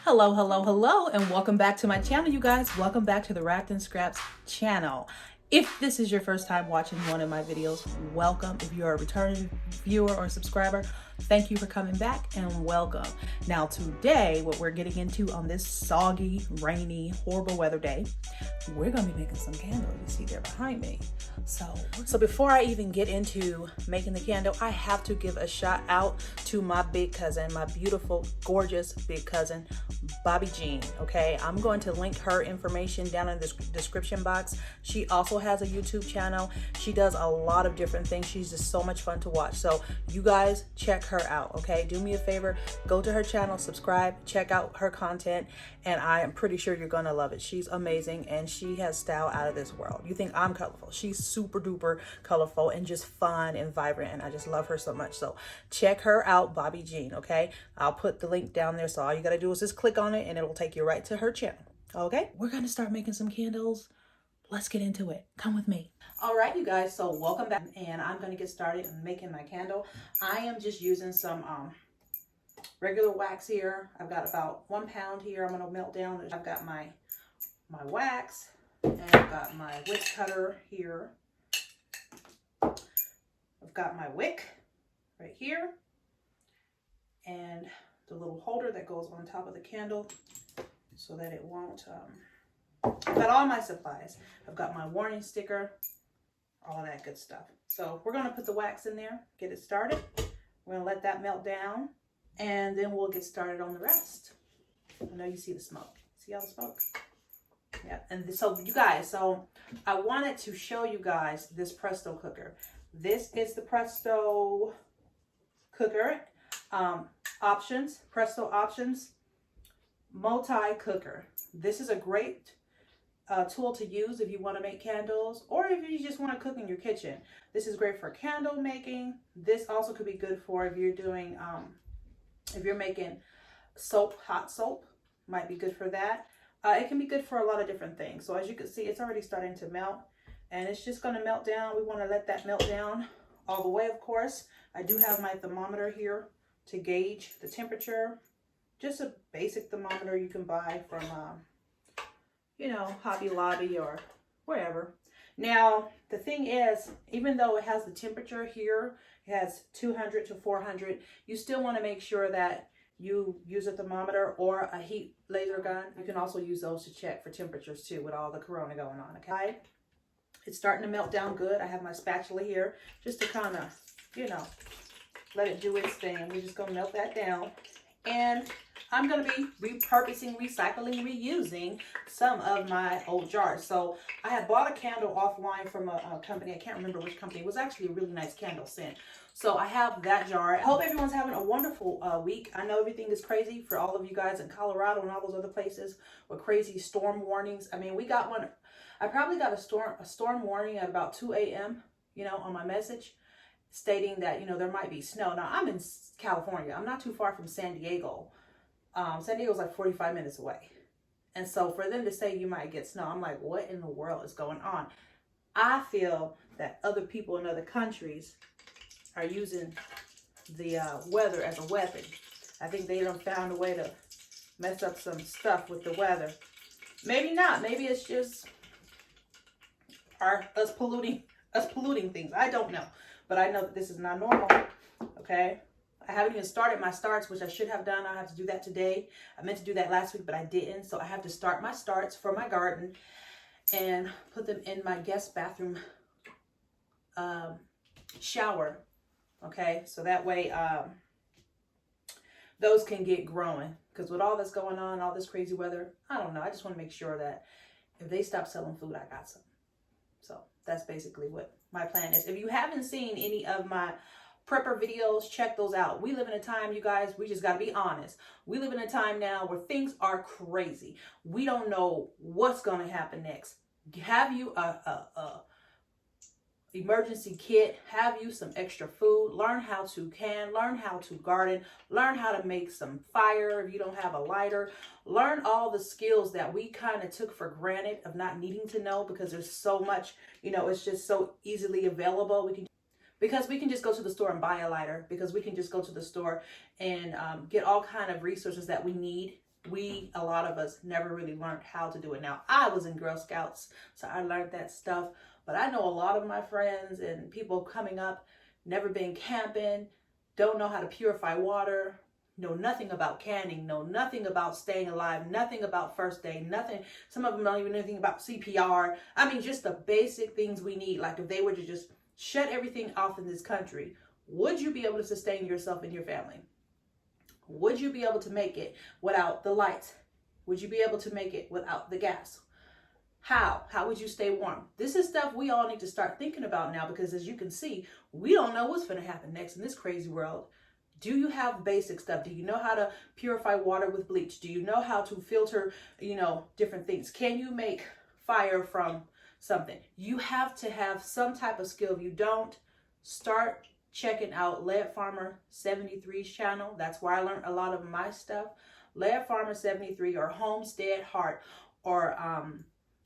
Hello, hello, hello, and welcome back to my channel, you guys. Welcome back to the Wrapped in Scraps channel. If this is your first time watching one of my videos, welcome. If you're a returning viewer or subscriber, thank you for coming back and welcome. Now today, what we're getting into on this soggy, rainy, horrible weather day, we're gonna be making some candles. You see there behind me. So before I even get into making the candle, I have to give a shout out to my big cousin, my beautiful, gorgeous big cousin, Bobby Jean. Okay, I'm going to link her information down in the description box. She also has a YouTube channel. She does a lot of different things. She's just so much fun to watch. So you guys check her out. Okay, do me a favor, go to her channel, subscribe, check out her content, and I am pretty sure you're gonna love it. She's amazing and she has style out of this world. You think I'm colorful? She's super duper colorful and just fun and vibrant, and I just love her so much. So check her out, Bobby Jean. Okay, I'll put the link down there, so all you gotta do is just click on it and it'll take you right to her channel. Okay, we're gonna start making some candles. Let's get into it. Come with me. All right, you guys, so welcome back, and I'm gonna get started making my candle. I am just using some regular wax here. I've got about 1 pound here. I'm gonna melt down. I've got my wax, and I've got my wick cutter here. I've got my wick right here, and the little holder that goes on top of the candle so that it won't, I've got all my supplies. I've got my warning sticker, all that good stuff. So we're gonna put the wax in there, get it started. We're gonna let that melt down, and then we'll get started on the rest. I know you see the smoke. See all the smoke? Yeah, and so you guys, so I wanted to show you guys this Presto cooker. This is the Presto cooker, Presto Options Multi-Cooker. This is a great tool to use if you want to make candles, or if you just want to cook in your kitchen. This is great for candle making. This also could be good for if you're doing, if you're making soap, hot soap, might be good for that. It can be good for a lot of different things. So as you can see, it's already starting to melt, and it's just going to melt down. We want to let that melt down all the way, of course. I do have my thermometer here to gauge the temperature. Just a basic thermometer you can buy from, you know, Hobby Lobby or wherever. Now, the thing is, even though it has the temperature here, it has 200 to 400, you still want to make sure that you use a thermometer or a heat laser gun. You can also use those to check for temperatures too, with all the corona going on. Okay, it's starting to melt down good. I have my spatula here just to kind of, you know, let it do its thing. We're just gonna melt that down, and I'm gonna be repurposing, recycling, reusing some of my old jars. So I had bought a candle offline from a company. I can't remember which company. It was actually a really nice candle scent. So I have that jar. I hope everyone's having a wonderful week. I know everything is crazy for all of you guys in Colorado and all those other places with crazy storm warnings. I mean, we got one. I probably got a storm warning at about 2 a.m., you know, on my message stating that, you know, there might be snow. Now, I'm in California. I'm not too far from San Diego. San Diego's like 45 minutes away. And so for them to say you might get snow, I'm like, what in the world is going on? I feel that other people in other countries are using the weather as a weapon. I think they done found a way to mess up some stuff with the weather. Maybe not. Maybe it's just us polluting things. I don't know. But I know that this is not normal. Okay? I haven't even started my starts, which I should have done. I have to do that today. I meant to do that last week, but I didn't. So I have to start my starts for my garden and put them in my guest bathroom shower. Okay, so that way those can get growing. Because with all this going on, all this crazy weather, I don't know. I just want to make sure that if they stop selling food, I got some. So that's basically what my plan is. If you haven't seen any of my prepper videos, check those out. We live in a time, you guys, we just got to be honest. We live in a time now where things are crazy. We don't know what's going to happen next. Have you a emergency kit, have you some extra food, learn how to can, learn how to garden, learn how to make some fire if you don't have a lighter, learn all the skills that we kind of took for granted of not needing to know because there's so much, you know, it's just so easily available. Because we can just go to the store and buy a lighter, because we can just go to the store and get all kind of resources that we need a lot of us never really learned how to do it. Now, I was in Girl Scouts, so I learned that stuff. But I know a lot of my friends and people coming up, never been camping, don't know how to purify water, know nothing about canning, know nothing about staying alive, nothing about first aid, nothing. Some of them don't even know anything about CPR. I mean, just the basic things we need. Like if they were to just shut everything off in this country, would you be able to sustain yourself and your family? Would you be able to make it without the lights? Would you be able to make it without the gas? How? How would you stay warm? This is stuff we all need to start thinking about now, because as you can see, we don't know what's going to happen next in this crazy world. Do you have basic stuff? Do you know how to purify water with bleach? Do you know how to filter, different things? Can you make fire from something? You have to have some type of skill. If you don't, start checking out Lead Farmer 73's channel. That's where I learned a lot of my stuff. Lead Farmer 73 or Homestead Heart, or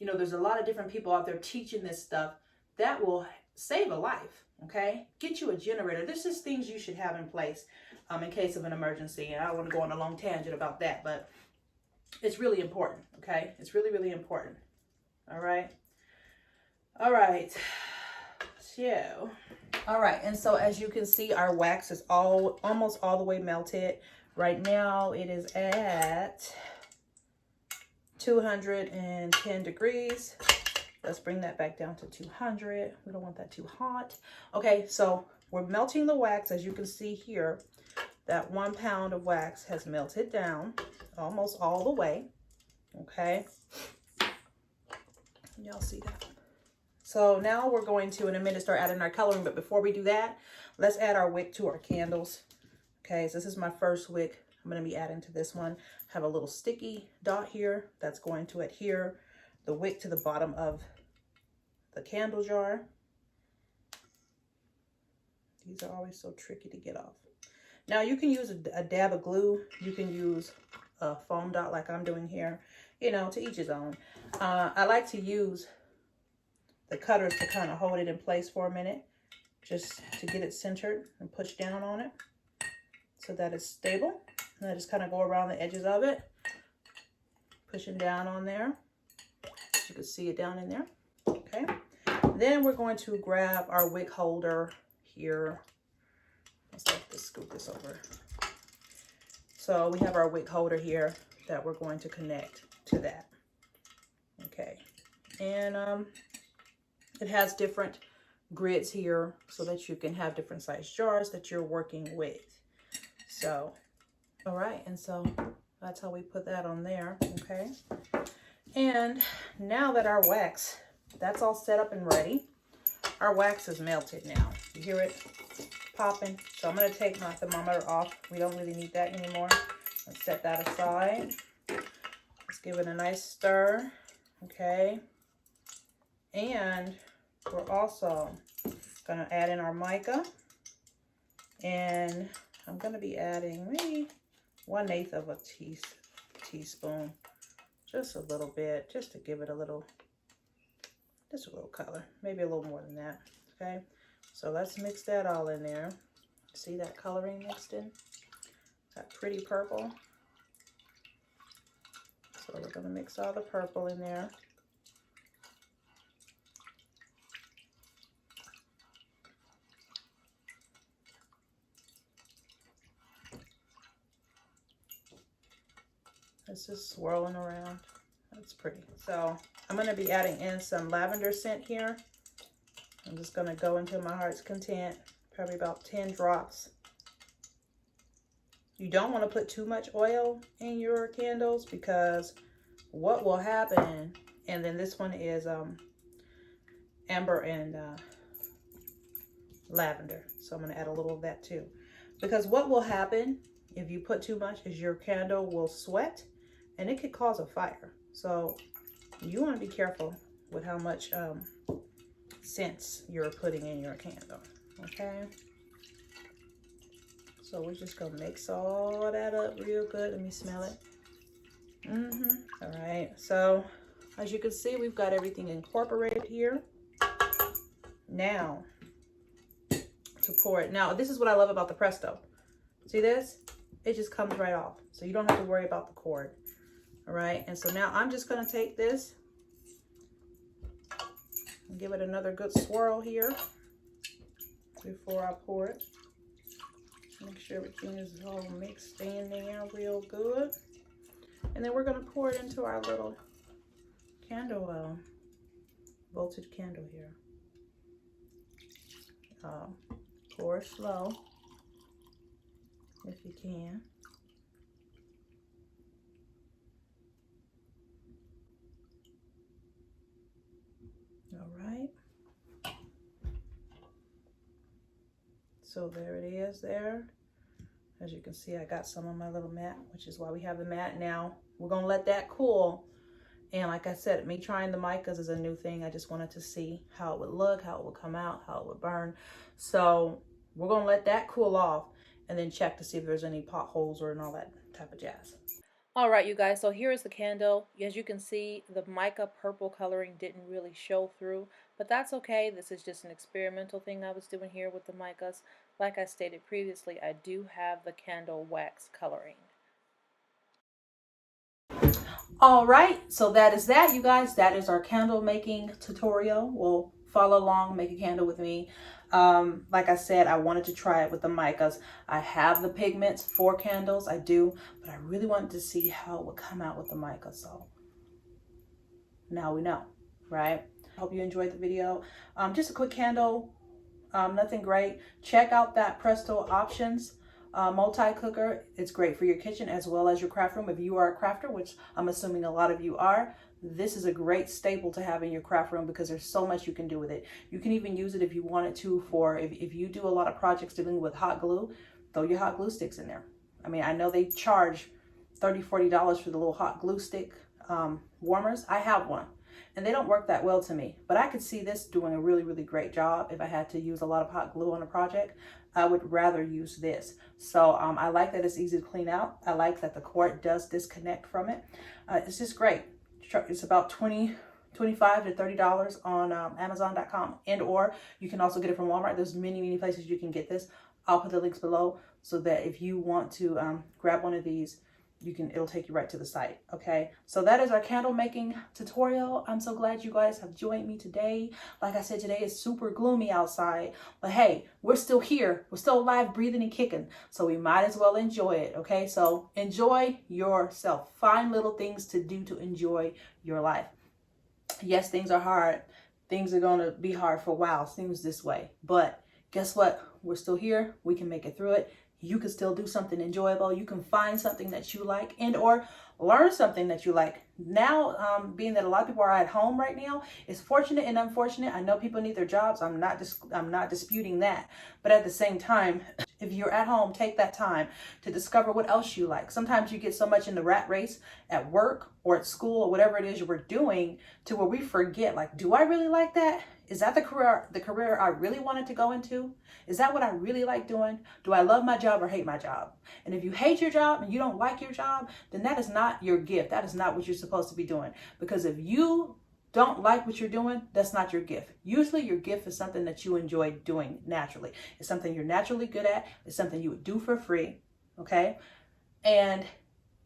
there's a lot of different people out there teaching this stuff that will save a life. Okay, get you a generator. This is things you should have in place in case of an emergency. And I don't want to go on a long tangent about that, but it's really important. Okay, it's really, really important. All right. So, all right. And so as you can see, our wax is almost all the way melted. Right now it is at 210 degrees. Let's bring that back down to 200. We don't want that too hot. Okay, so we're melting the wax. As you can see here, that 1 pound of wax has melted down almost all the way. Okay, y'all see that? So now we're going to, in a minute, start adding our coloring. But before we do that, let's add our wick to our candles. Okay, so this is my first wick. I'm going to be adding to this one. Have a little sticky dot here that's going to adhere the wick to the bottom of the candle jar. These are always so tricky to get off. Now you can use a dab of glue. You can use a foam dot like I'm doing here, to each his own. I like to use the cutters to kind of hold it in place for a minute, just to get it centered, and push down on it so that it's stable. And I just kind of go around the edges of it, pushing down on there. You can see it down in there. Okay. Then we're going to grab our wick holder here. Let's scoot this over. So we have our wick holder here that we're going to connect to that. Okay. And it has different grids here so that you can have different size jars that you're working with. So, all right. And so that's how we put that on there. Okay. And now that our wax, that's all set up and ready, our wax is melted now. You hear it popping? So I'm going to take my thermometer off. We don't really need that anymore. Let's set that aside. Let's give it a nice stir. Okay. And we're also going to add in our mica. And I'm going to be adding maybe 1/8 of a teaspoon. Just a little bit, just to give it a little color, maybe a little more than that. Okay, so let's mix that all in there. See that coloring mixed in? That pretty purple. So we're going to mix all the purple in there. It's just swirling around. That's pretty. So I'm going to be adding in some lavender scent here. I'm just going to go into my heart's content, probably about 10 drops. You don't want to put too much oil in your candles, because what will happen, and then this one is amber and lavender. So I'm going to add a little of that too. Because what will happen if you put too much is your candle will sweat, and it could cause a fire. So you want to be careful with how much scents you're putting in your candle. Okay. So we're just going to mix all that up real good. Let me smell it. All right. So as you can see, we've got everything incorporated here. Now to pour it. Now this is what I love about the Presto. See this? It just comes right off. So you don't have to worry about the cord. All right, and so now I'm just gonna take this and give it another good swirl here before I pour it. Make sure everything is all mixed in there real good. And then we're gonna pour it into our little candle, voltage candle here. Pour slow if you can. All right. So there it is there. As you can see, I got some on my little mat, which is why we have the mat now. We're gonna let that cool. And like I said, me trying the micas is a new thing. I just wanted to see how it would look, how it would come out, how it would burn. So we're gonna let that cool off and then check to see if there's any potholes or and all that type of jazz. All right, you guys, so here is the candle. As you can see, the mica purple coloring didn't really show through, but that's okay. This is just an experimental thing I was doing here with the micas. Like I stated previously, I do have the candle wax coloring. All right, so that is that, you guys. That is our candle making tutorial. Well, follow along, make a candle with me. Like I said, I wanted to try it with the micas. I have the pigments for candles, I do, but I really wanted to see how it would come out with the mica. So now we know, right? Hope you enjoyed the video. Just a quick candle, nothing great. Check out that Presto Options multi-cooker. It's great for your kitchen as well as your craft room. If you are a crafter, which I'm assuming a lot of you are, this is a great staple to have in your craft room because there's so much you can do with it. You can even use it if you wanted to for, if you do a lot of projects dealing with hot glue, throw your hot glue sticks in there. I mean, I know they charge $30, $40 for the little hot glue stick warmers. I have one and they don't work that well to me, but I could see this doing a really, really great job. If I had to use a lot of hot glue on a project, I would rather use this. So I like that it's easy to clean out. I like that the cord does disconnect from it. It's just great. It's about $25 to $30 on Amazon.com, and or you can also get it from Walmart. There's many, many places you can get this. I'll put the links below so that if you want to grab one of these, it'll take you right to the site. Okay, so that is our candle making tutorial. I'm so glad you guys have joined me today. Like I said, today is super gloomy outside, but hey, we're still here. We're still alive, breathing and kicking, so we might as well enjoy it. Okay, so enjoy yourself. Find little things to do to enjoy your life. Yes, things are hard. Things are going to be hard for a while. Seems this way, but guess what? We're still here. We can make it through it. You can still do something enjoyable. You can find something that you like and or learn something that you like. Now, being that a lot of people are at home right now, it's fortunate and unfortunate. I know people need their jobs. I'm not disputing that. But at the same time, if you're at home, take that time to discover what else you like. Sometimes you get so much in the rat race at work or at school or whatever it is you were doing to where we forget, like, do I really like that? Is that the career I really wanted to go into? Is that what I really like doing? Do I love my job or hate my job? And if you hate your job and you don't like your job, then that is not your gift. That is not what you're supposed to be doing. Because if you don't like what you're doing, that's not your gift. Usually your gift is something that you enjoy doing naturally. It's something you're naturally good at. It's something you would do for free, okay? And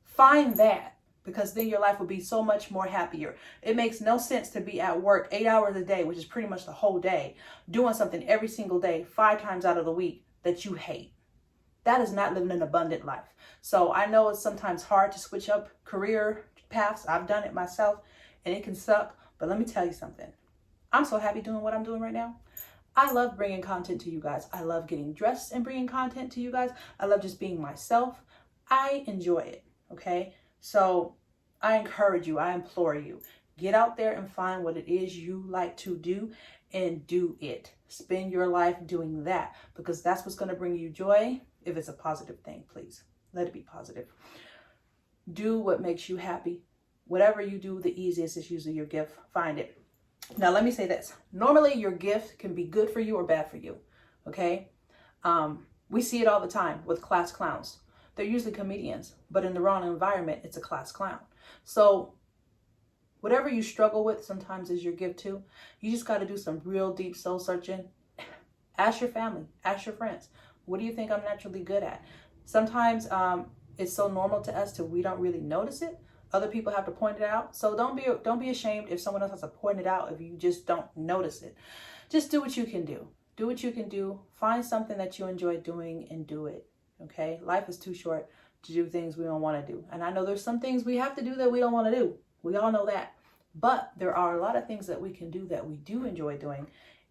find that, because then your life will be so much more happier. It makes no sense to be at work 8 hours a day, which is pretty much the whole day, doing something every single day, 5 times out of the week that you hate. That is not living an abundant life. So I know it's sometimes hard to switch up career paths. I've done it myself and it can suck. But let me tell you something. I'm so happy doing what I'm doing right now. I love bringing content to you guys. I love getting dressed and bringing content to you guys. I love just being myself. I enjoy it, okay? So I encourage you, I implore you, get out there and find what it is you like to do and do it. Spend your life doing that, because that's what's going to bring you joy. If it's a positive thing, please let it be positive. Do what makes you happy. Whatever you do, the easiest is usually your gift. Find it. Now, let me say this. Normally, your gift can be good for you or bad for you, okay? We see it all the time with class clowns. They're usually comedians, but in the wrong environment, it's a class clown. So whatever you struggle with sometimes is your gift too. You just got to do some real deep soul searching. Ask your family, ask your friends. What do you think I'm naturally good at? Sometimes it's so normal to us that we don't really notice it. Other people have to point it out. So don't be ashamed if someone else has to point it out if you just don't notice it. Just do what you can do. Do what you can do. Find something that you enjoy doing and do it. Okay? Life is too short to do things we don't want to do. And I know there's some things we have to do that we don't want to do. We all know that. But there are a lot of things that we can do that we do enjoy doing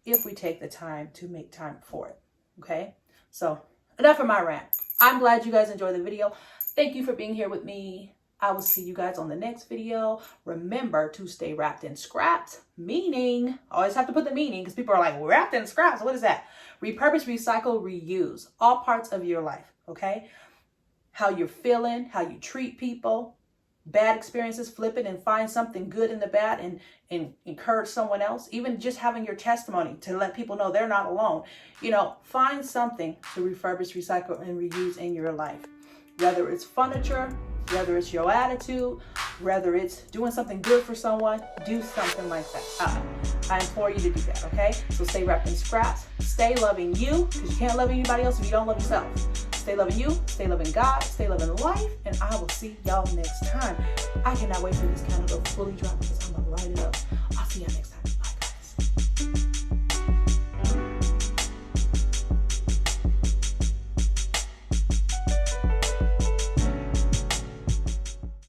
if we take the time to make time for it. Okay? So enough of my rant. I'm glad you guys enjoyed the video. Thank you for being here with me. I will see you guys on the next video. Remember to stay wrapped in scraps, meaning, I always have to put the meaning because people are like, wrapped in scraps, what is that? Repurpose, recycle, reuse, all parts of your life, okay? How you're feeling, how you treat people, bad experiences, flip it and find something good in the bad and encourage someone else. Even just having your testimony to let people know they're not alone. You know, find something to refurbish, recycle, and reuse in your life. Whether it's furniture, whether it's your attitude, whether it's doing something good for someone, do something like that. I implore you to do that, okay? So stay wrapped in scraps. Stay loving you, because you can't love anybody else if you don't love yourself. Stay loving you, stay loving God, stay loving life, and I will see y'all next time. I cannot wait for this candle to fully dry because I'm going to light it up. I'll see y'all next time.